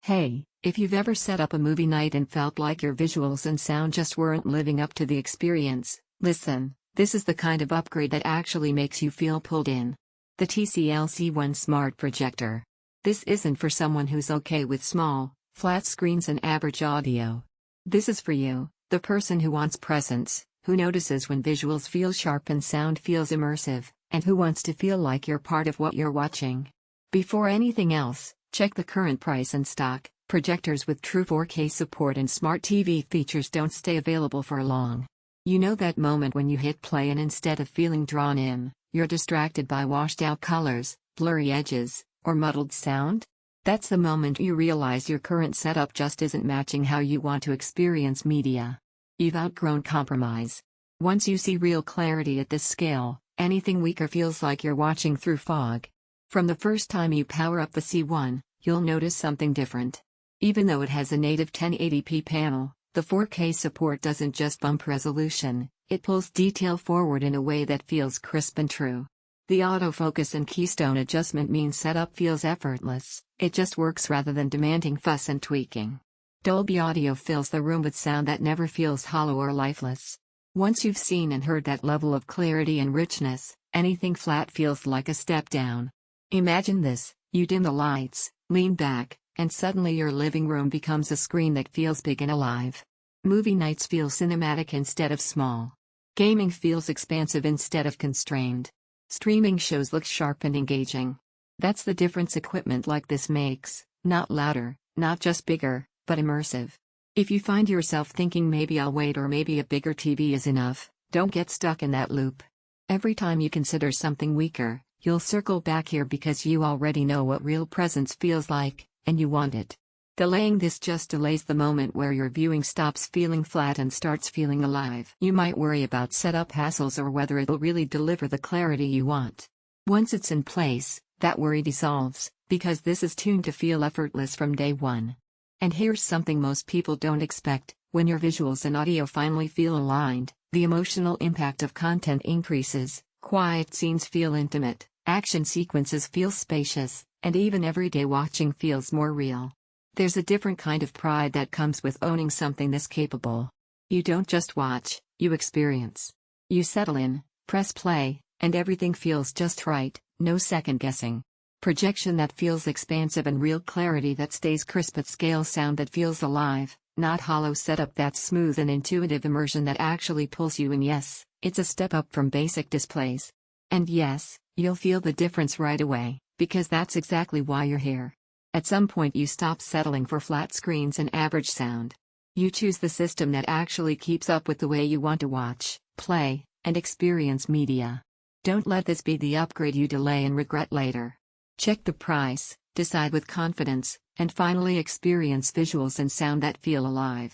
Hey, if you've ever set up a movie night and felt like your visuals and sound just weren't living up to the experience, listen, this is the kind of upgrade that actually makes you feel pulled in. The TCL C1 Smart Projector. This isn't for someone who's okay with small, flat screens and average audio. This is for you, the person who wants presence, who notices when visuals feel sharp and sound feels immersive, and who wants to feel like you're part of what you're watching. Before anything else, check the current price and stock. Projectors with true 4K support and smart TV features don't stay available for long. You know that moment when you hit play and instead of feeling drawn in, you're distracted by washed out colors, blurry edges, or muddled sound? That's the moment you realize your current setup just isn't matching how you want to experience media. You've outgrown compromise. Once you see real clarity at this scale, anything weaker feels like you're watching through fog. From the first time you power up the C1, you'll notice something different. Even though it has a native 1080p panel, the 4K support doesn't just bump resolution, it pulls detail forward in a way that feels crisp and true. The autofocus and keystone adjustment means setup feels effortless, it just works rather than demanding fuss and tweaking. Dolby audio fills the room with sound that never feels hollow or lifeless. Once you've seen and heard that level of clarity and richness, anything flat feels like a step down. Imagine this: you dim the lights, lean back, and suddenly your living room becomes a screen that feels big and alive. Movie nights feel cinematic instead of small. Gaming feels expansive instead of constrained. Streaming shows look sharp and engaging. That's the difference equipment like this makes, not louder, not just bigger, but immersive. If you find yourself thinking maybe I'll wait or maybe a bigger TV is enough, don't get stuck in that loop. Every time you consider something weaker, you'll circle back here because you already know what real presence feels like, and you want it. Delaying this just delays the moment where your viewing stops feeling flat and starts feeling alive. You might worry about setup hassles or whether it'll really deliver the clarity you want. Once it's in place, that worry dissolves, because this is tuned to feel effortless from day one. And here's something most people don't expect: when your visuals and audio finally feel aligned, the emotional impact of content increases. Quiet scenes feel intimate, action sequences feel spacious, and even everyday watching feels more real. There's a different kind of pride that comes with owning something this capable. You don't just watch, you experience. You settle in, press play, and everything feels just right, no second guessing. Projection that feels expansive and real clarity that stays crisp at scale, sound that feels alive, not hollow, setup that's smooth and intuitive, immersion that actually pulls you in. Yes, it's a step up from basic displays. And yes, you'll feel the difference right away, because that's exactly why you're here. At some point you stop settling for flat screens and average sound. You choose the system that actually keeps up with the way you want to watch, play, and experience media. Don't let this be the upgrade you delay and regret later. Check the price, decide with confidence, and finally experience visuals and sound that feel alive.